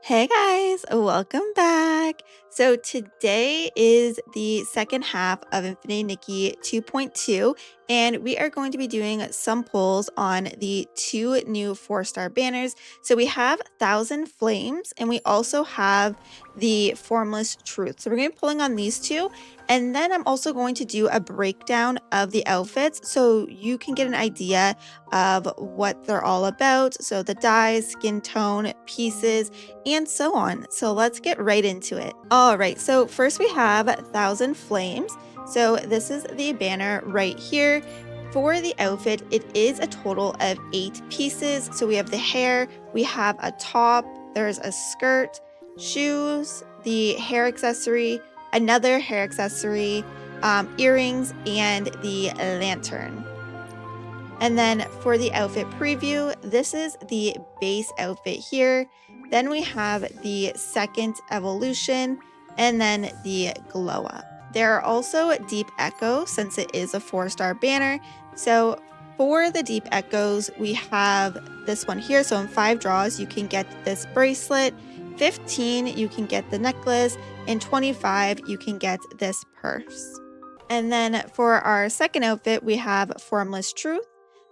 Hey guys, welcome back. So today is the second half of Infinity Nikki 2.2, and we are going to be doing some polls on the two new 4-star banners. So we have Thousand Flames, and we also have the Formless Truth. So we're going to be pulling on these two, and then I'm also going to do a breakdown of the outfits so you can get an idea of what they're all about. So the dyes, skin tone, pieces, and so on. So let's get right into it. All right, so first we have Thousand Flames. So this is the banner right here. For the outfit, it is a total of 8 pieces. So we have the hair, we have a top, there's a skirt, shoes, the hair accessory, another hair accessory, earrings, and the lantern. And then for the outfit preview, this is the base outfit here. Then we have the second evolution and then the glow up. There are also deep echo since it is a 4-star banner. So for the deep echoes, we have this one here. So in 5 draws, you can get this bracelet. 15, you can get the necklace. And 25, you can get this purse. And then for our second outfit, we have Formless Truth.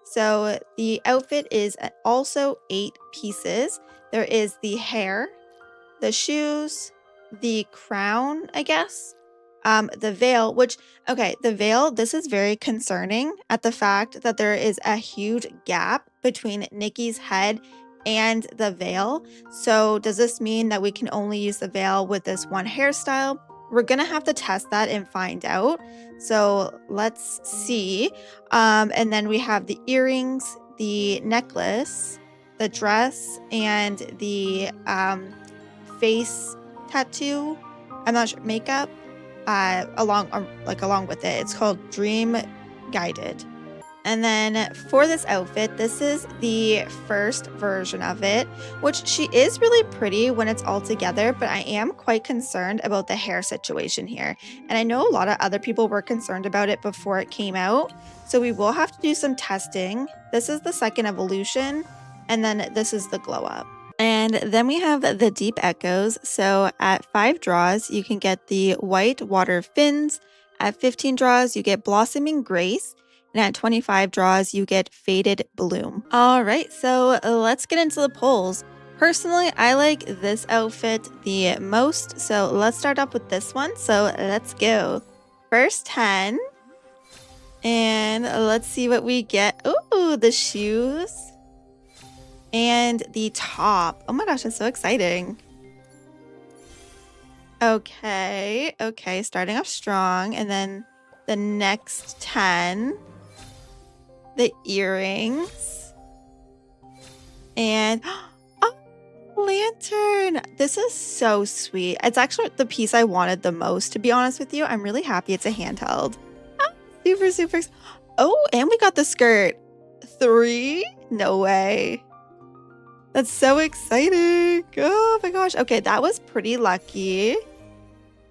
So the outfit is also 8 pieces. There is the hair, the shoes, the crown, I guess, the veil, which, okay, the veil, this is very concerning at the fact that there is a huge gap between Nikki's head and the veil. So does this mean that we can only use the veil with this one hairstyle? We're gonna have to test that and find out. So let's see. And then we have the earrings, the necklace, the dress, and the face tattoo. I'm not sure, makeup. Along with it. It's called Dream Guided. And then for this outfit, this is the first version of it, which she is really pretty when it's all together, but I am quite concerned about the hair situation here. And I know a lot of other people were concerned about it before it came out, so we will have to do some testing. This is the second evolution, and then this is the glow up. And then we have the deep echoes. So at 5 draws, you can get the white water fins. At 15 draws, you get blossoming grace. And at 25 draws, you get faded bloom. All right, so let's get into the polls. Personally, I like this outfit the most. So let's start off with this one. So let's go. First 10. And let's see what we get. Ooh, the shoes. And the top. Oh my gosh, that's so exciting. Okay, starting off strong. And then the next 10. The earrings. And oh, lantern. This is so sweet. It's actually the piece I wanted the most, to be honest with you. I'm really happy it's a handheld. Oh, super, super. Oh, and we got the skirt. 3? No way. That's so exciting. Oh my gosh. Okay, that was pretty lucky.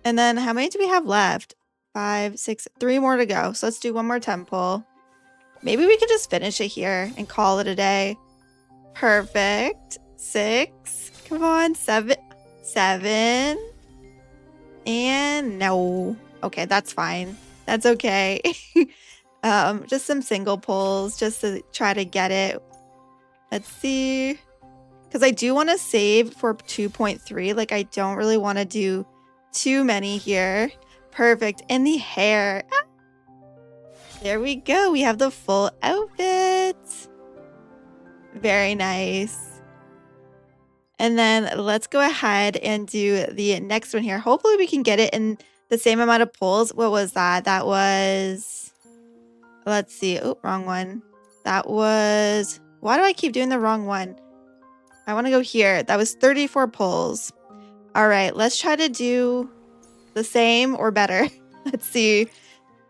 And then how many do we have left? 5, 6, 3 more to go. So let's do one more temple. Maybe we could just finish it here and call it a day. Perfect. 6. Come on. 7. And no. Okay, that's fine. That's okay. Just some single pulls just to try to get it. Let's see. Because I do want to save for 2.3. Like, I don't really want to do too many here. Perfect. And the hair. There we go. We have the full outfit. Very nice. And then let's go ahead and do the next one here. Hopefully we can get it in the same amount of pulls. What was that? That was... Let's see. Oh, wrong one. That was... Why do I keep doing the wrong one? I want to go here. That was 34 pulls. All right. Let's try to do the same or better. Let's see.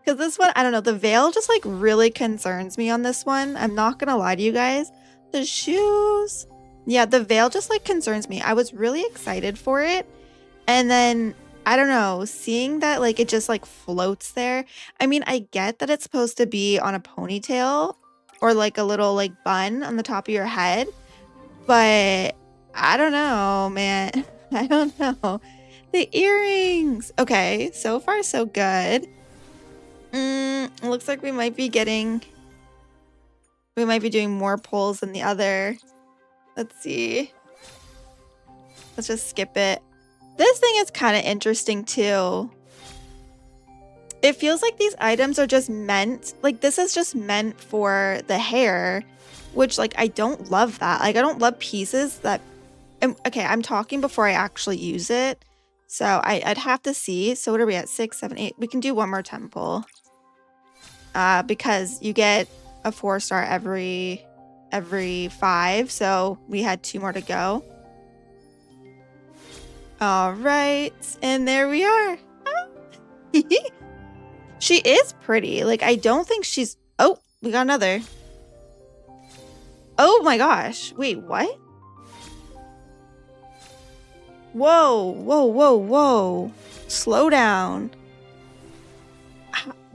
Because this one, I don't know, the veil just like really concerns me on this one. I'm not going to lie to you guys. The shoes. Yeah, the veil just like concerns me. I was really excited for it. And then, I don't know, seeing that like it just like floats there. I mean, I get that it's supposed to be on a ponytail or like a little like bun on the top of your head. But I don't know, man. I don't know. The earrings. Okay, so far so good. Looks like we might be doing more pulls than the other. Let's see. Let's just skip it. This thing is kind of interesting too. It feels like these items are just meant, like this is just meant for the hair, which like I don't love that. Like I don't love pieces that, okay, I'm talking before I actually use it. So I'd have to see. So what are we at? 6, 7, 8. We can do one more temple. Because you get a 4-star every 5. So we had 2 more to go. All right, and there we are. She is pretty. Like, I don't think she's... Oh, we got another. Oh my gosh. Wait, what? Whoa, whoa, whoa, whoa. Slow down.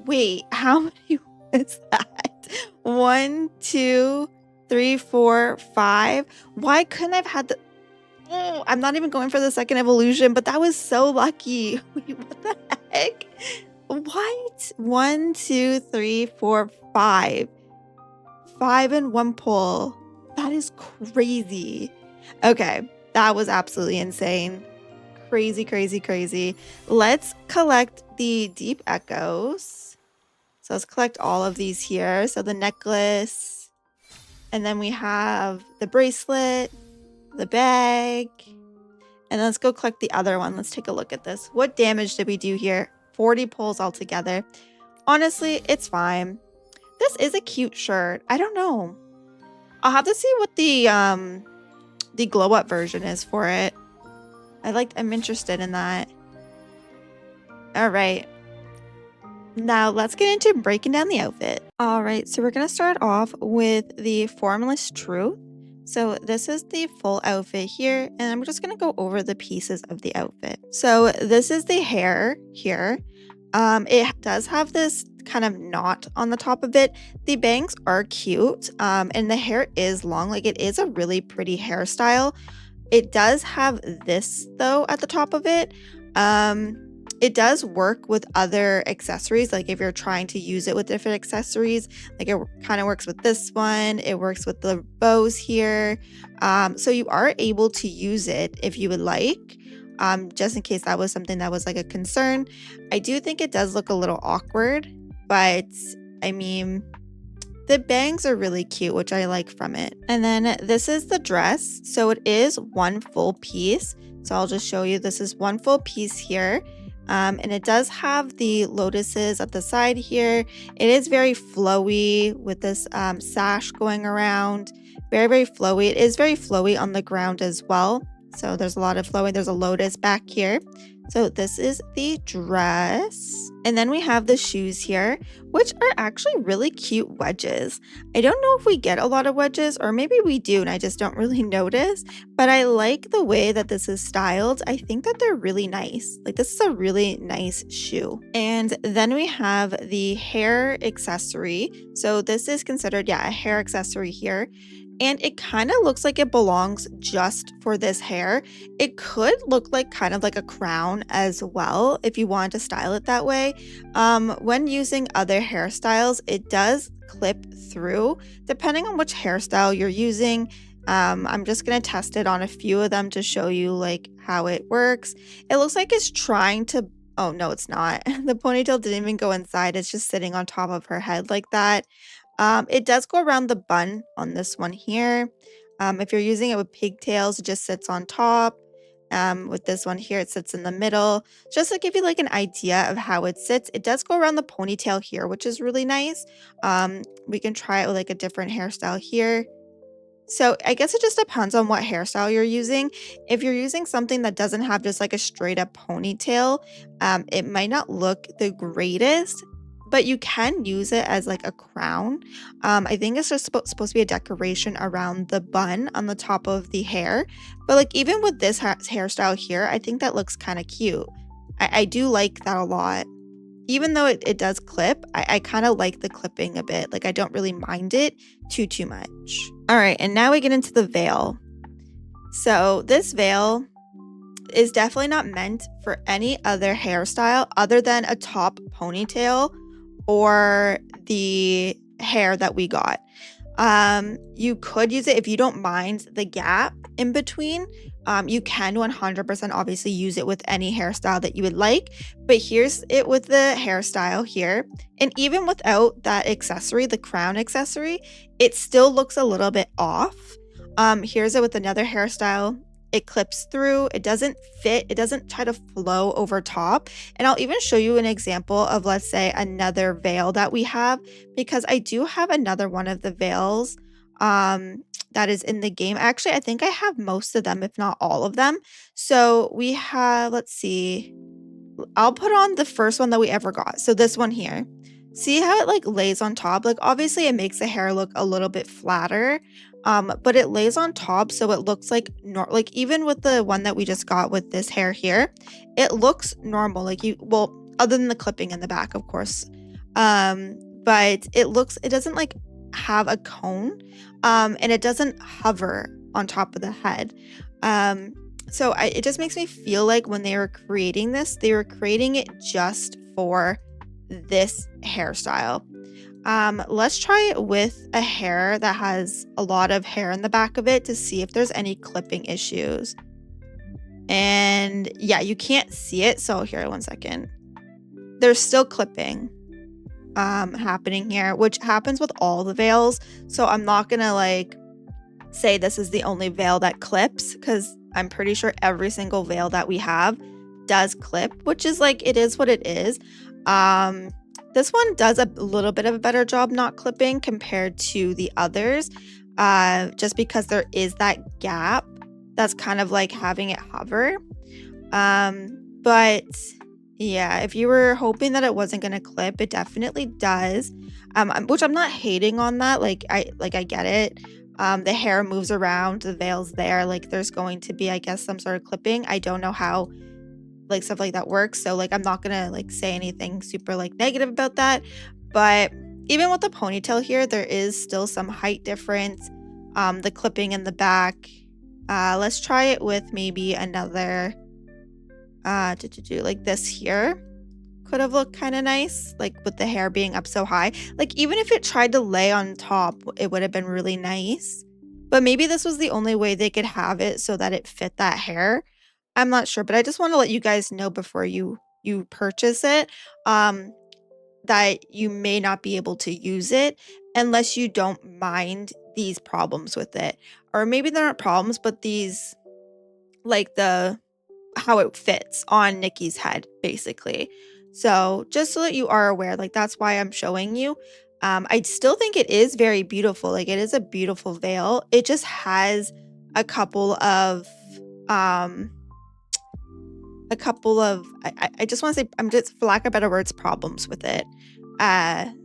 Wait, how many was that? 1, 2, 3, 4, 5. Why couldn't I have had the... Oh, I'm not even going for the second evolution, but that was so lucky. Wait, what the heck? What? 1, 2, 3, 4, 5. 5 in 1 pull. That is crazy. Okay, that was absolutely insane. Crazy, crazy, crazy. Let's collect the deep echoes. So let's collect all of these here. So the necklace, and then we have the bracelet, the bag, and let's go collect the other one. Let's take a look at this. What damage did we do here? 40 pulls altogether. Honestly, it's fine. This is a cute shirt. I don't know. I'll have to see what the glow up version is for it. I'm interested in that. All right. Now let's get into breaking down the outfit. All right, so we're gonna start off with the Formless Truth. So this is the full outfit here, and I'm just gonna go over the pieces of the outfit. So this is the hair here. It does have this kind of knot on the top of it. The bangs are cute, and the hair is long. Like it is a really pretty hairstyle. It does have this though at the top of it. It does work with other accessories. Like if you're trying to use it with different accessories, like it kind of works with this one. It works with the bows here. So you are able to use it if you would like, just in case that was something that was like a concern. I do think it does look a little awkward, but I mean, the bangs are really cute, which I like from it. And then this is the dress. So it is 1 full piece. So I'll just show you, this is 1 full piece here. And it does have the lotuses at the side here. It is very flowy with this sash going around. Very, very flowy. It is very flowy on the ground as well. So there's a lot of flowing. There's a lotus back here. So this is the dress. And then we have the shoes here, which are actually really cute wedges. I don't know if we get a lot of wedges, or maybe we do and I just don't really notice, but I like the way that this is styled. I think that they're really nice. Like this is a really nice shoe. And then we have the hair accessory. So this is considered, yeah, a hair accessory here. And it kind of looks like it belongs just for this hair. It could look like kind of like a crown as well if you want to style it that way. When using other hairstyles, it does clip through depending on which hairstyle you're using. I'm just going to test it on a few of them to show you like how it works. It looks like it's trying to... Oh, no, it's not. The ponytail didn't even go inside. It's just sitting on top of her head like that. It does go around the bun on this one here. If you're using it with pigtails, it just sits on top. With this one here, it sits in the middle. Just to give you like an idea of how it sits, it does go around the ponytail here, which is really nice. We can try it with like a different hairstyle here. So I guess it just depends on what hairstyle you're using. If you're using something that doesn't have just like a straight up ponytail, it might not look the greatest, but you can use it as like a crown. I think it's just supposed to be a decoration around the bun on the top of the hair. But like even with this hairstyle here, I think that looks kind of cute. I do like that a lot. Even though it does clip, I kind of like the clipping a bit. Like I don't really mind it too much. All right, and now we get into the veil. So this veil is definitely not meant for any other hairstyle other than a top ponytail or the hair that we got. You could use it if you don't mind the gap in between. You can 100% obviously use it with any hairstyle that you would like, but here's it with the hairstyle here. And even without that accessory, the crown accessory, it still looks a little bit off. Here's it with another hairstyle. It clips through, it doesn't fit, it doesn't try to flow over top. And I'll even show you an example of, let's say, another veil that we have, because I do have another one of the veils that is in the game. Actually, I think I have most of them, if not all of them. So we have, let's see, I'll put on the first one that we ever got. So this one here. See how it like lays on top? Like obviously it makes the hair look a little bit flatter. But it lays on top so it looks like like even with the one that we just got with this hair here, it looks normal. Like well, other than the clipping in the back, of course. But it doesn't like have a cone. And it doesn't hover on top of the head. So it just makes me feel like when they were creating this, they were creating it just for this hairstyle. Let's try it with a hair that has a lot of hair in the back of it to see if there's any clipping issues. And yeah, you can't see it. So here, one second. There's still clipping happening here, which happens with all the veils. So I'm not gonna like say this is the only veil that clips, because I'm pretty sure every single veil that we have does clip, which is like, it is what it is. This one does a little bit of a better job not clipping compared to the others, just because there is that gap that's kind of like having it hover. But yeah, if you were hoping that it wasn't going to clip, it definitely does. Which I'm not hating on that. Like I get it. The hair moves around, the veil's there, like there's going to be, I guess, some sort of clipping. I don't know how like stuff like that works, so like I'm not gonna like say anything super like negative about that. But even with the ponytail here, there is still some height difference. The clipping in the back. Let's try it with maybe another like this here. Could have looked kind of nice, like with the hair being up so high. Like even if it tried to lay on top, it would have been really nice. But maybe this was the only way they could have it so that it fit that hair. I'm not sure, but I just want to let you guys know before you purchase it, that you may not be able to use it unless you don't mind these problems with it. Or maybe there aren't problems, but these, like the how it fits on Nikki's head, basically. So just so that you are aware, like that's why I'm showing you. I still think it is very beautiful. Like it is a beautiful veil. It just has a couple of I just want to say, I'm just, for lack of better words, problems with it.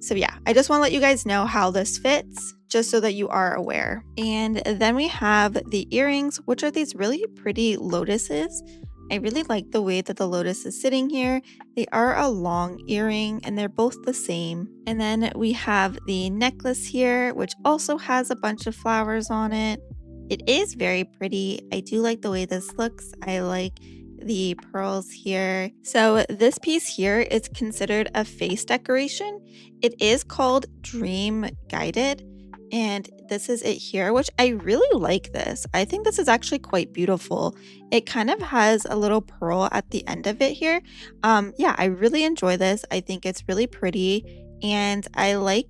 So yeah, I just want to let you guys know how this fits, just so that you are aware. And then we have the earrings, which are these really pretty lotuses. I really like the way that the lotus is sitting here. They are a long earring and they're both the same. And then we have the necklace here, which also has a bunch of flowers on it. It is very pretty. I do like the way this looks. I like the pearls here. So this piece here is considered a face decoration. It is called Dream Guided. And this is it here, which I really like this. I think this is actually quite beautiful. It kind of has a little pearl at the end of it here. Yeah, I really enjoy this. I think it's really pretty. And I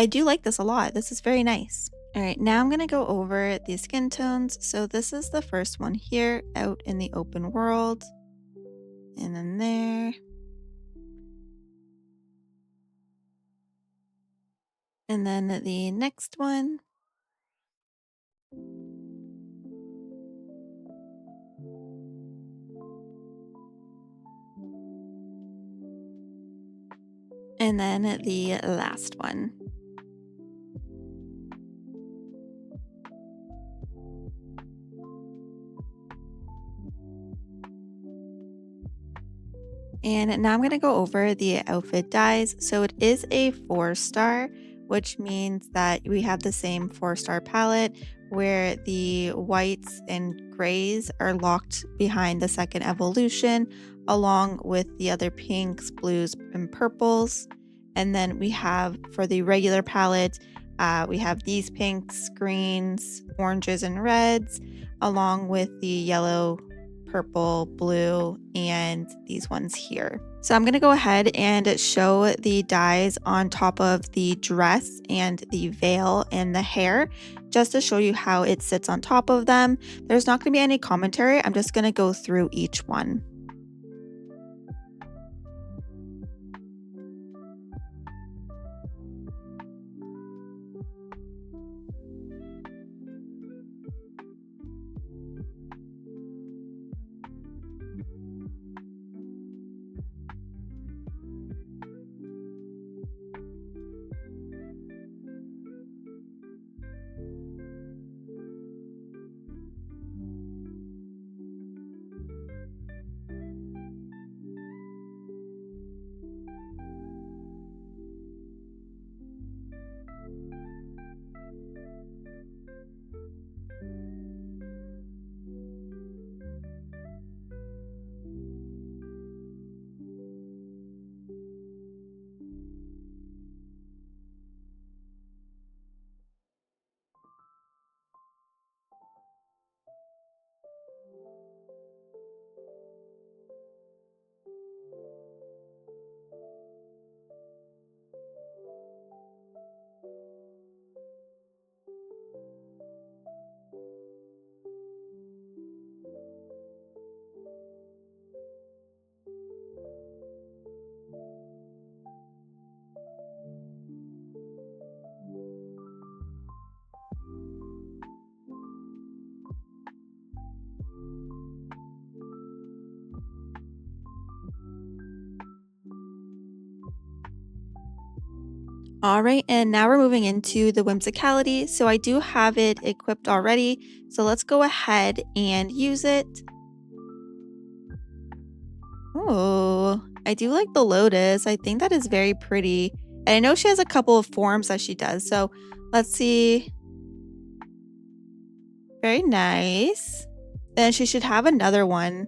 do like this a lot. This is very nice. All right, now I'm going to go over the skin tones. So this is the first one here, out in the open world. And then there. And then the next one. And then the last one. And now I'm going to go over the outfit dyes. So it is a 4-star, which means that we have the same 4-star palette, where the whites and grays are locked behind the second evolution, along with the other pinks, blues, and purples. And then we have for the regular palette, we have these pinks, greens, oranges, and reds, along with the yellow, purple, blue, and these ones here. So I'm going to go ahead and show the dyes on top of the dress and the veil and the hair, just to show you how it sits on top of them. There's not going to be any commentary. I'm just going to go through each one. All right, and now we're moving into the whimsicality. So I do have it equipped already. So let's go ahead and use it. Oh, I do like the lotus. I think that is very pretty. And I know she has a couple of forms that she does. So let's see. Very nice. Then she should have another one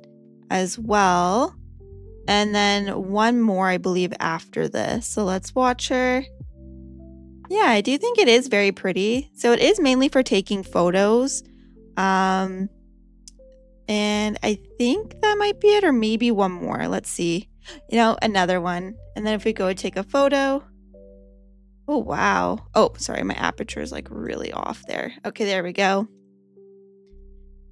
as well. And then one more, I believe, after this. So let's watch her. Yeah, I do think it is very pretty. So it is mainly for taking photos. And I think that might be it, or maybe one more. Let's see. Another one. And then if we go and take a photo. Oh, wow. Oh, sorry, my aperture is like really off there. Okay, there we go.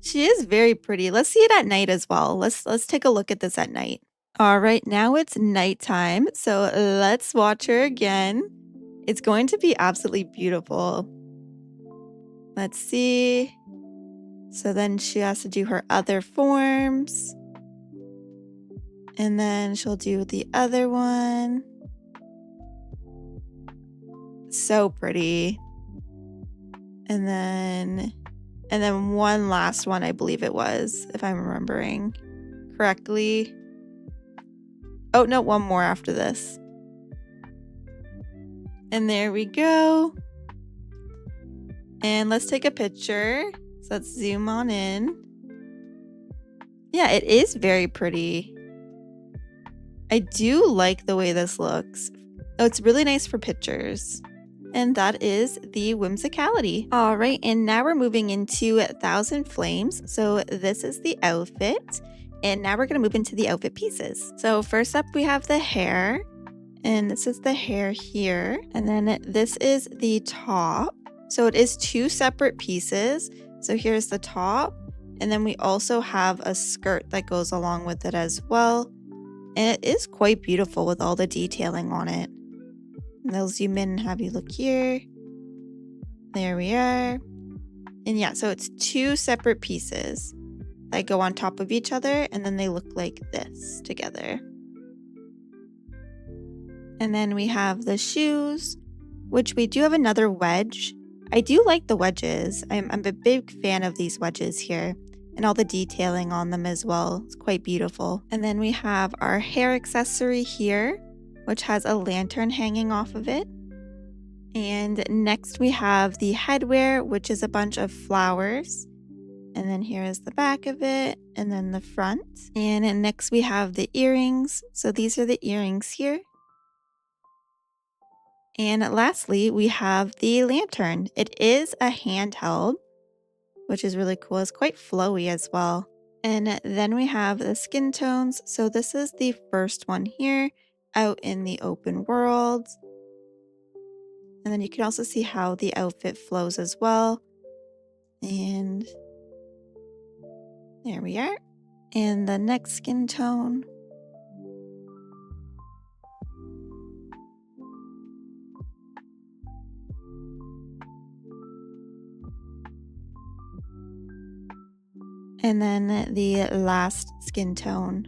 She is very pretty. Let's see it at night as well. Let's take a look at this at night. All right, now it's nighttime. So let's watch her again. It's going to be absolutely beautiful. Let's see. So then she has to do her other forms. And then she'll do the other one. So pretty. And then one last one, I believe it was, if I'm remembering correctly. Oh, no, one more after this. And there we go. And let's take a picture. So let's zoom on in. Yeah, it is very pretty. I do like the way this looks. Oh, it's really nice for pictures. And that is the whimsicality. All right, and now we're moving into 1,000 Flames. So this is the outfit. And now we're going to move into the outfit pieces. So first up, we have the hair. And this is the hair here. And then this is the top. So it is two separate pieces. So here's the top. And then we also have a skirt that goes along with it as well. And it is quite beautiful with all the detailing on it. And I'll zoom in and have you look here. There we are. And yeah, so it's two separate pieces that go on top of each other. And then they look like this together. And then we have the shoes, which we do have another wedge. I do like the wedges. I'm a big fan of these wedges here and all the detailing on them as well. It's quite beautiful. And then we have our hair accessory here, which has a lantern hanging off of it. And next we have the headwear, which is a bunch of flowers. And then here is the back of it, and then the front. And then next we have the earrings. So these are the earrings here. And lastly, we have the lantern. It is a handheld, which is really cool. It's quite flowy as well. And then we have the skin tones. So this is the first one here, out in the open world. And then you can also see how the outfit flows as well. And there we are. And the next skin tone. And then the last skin tone.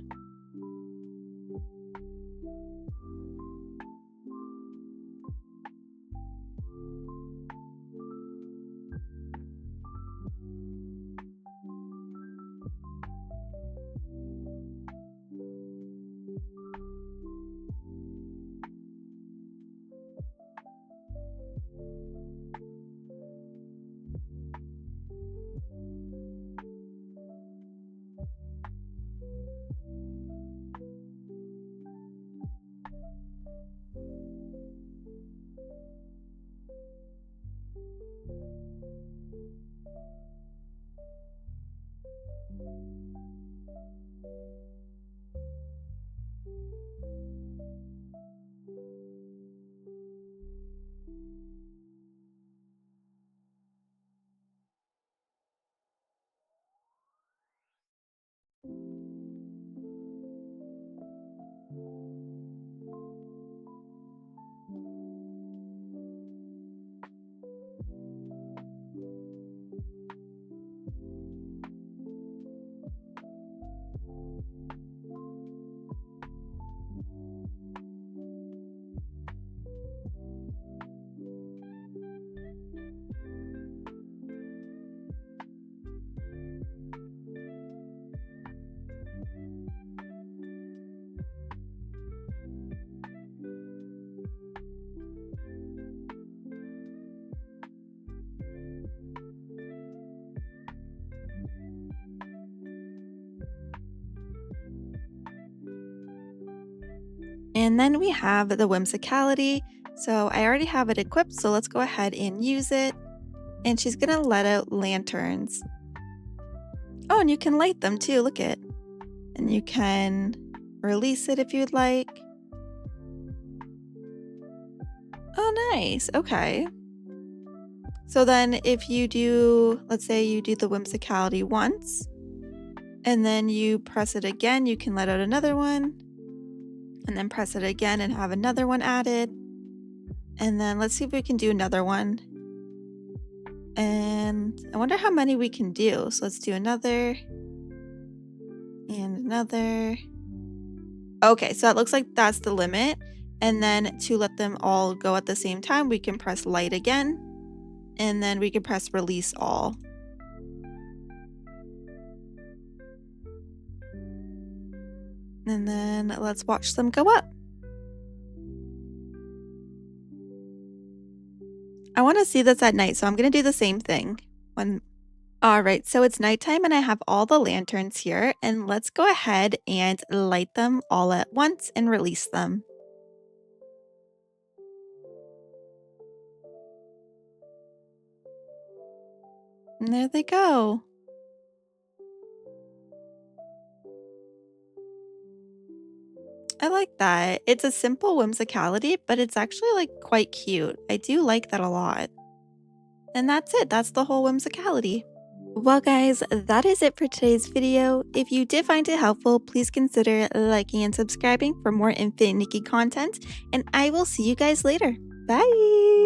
And then we have the whimsicality. So I already have it equipped, so let's go ahead and use it. And she's gonna let out lanterns. Oh, and you can light them too, look it. And you can release it if you'd like. Oh, nice, okay. So then if you do, let's say you do the whimsicality once, and then you press it again, you can let out another one. And then press it again and have another one added. And then let's see if we can do another one. And I wonder how many we can do. So let's do another and another. Okay, so it looks like that's the limit. And then to let them all go at the same time, we can press light again. And then we can press release all. And then let's watch them go up. I want to see this at night, so I'm going to do the same thing. All right, so it's nighttime and I have all the lanterns here, and let's go ahead and light them all at once and release them. And there they go. I like that. It's a simple whimsicality, but it's actually like quite cute. I do like that a lot. And that's it. That's the whole whimsicality. Well, guys, that is it for today's video. If you did find it helpful, please consider liking and subscribing for more Infinity Nikki content, and I will see you guys later. Bye!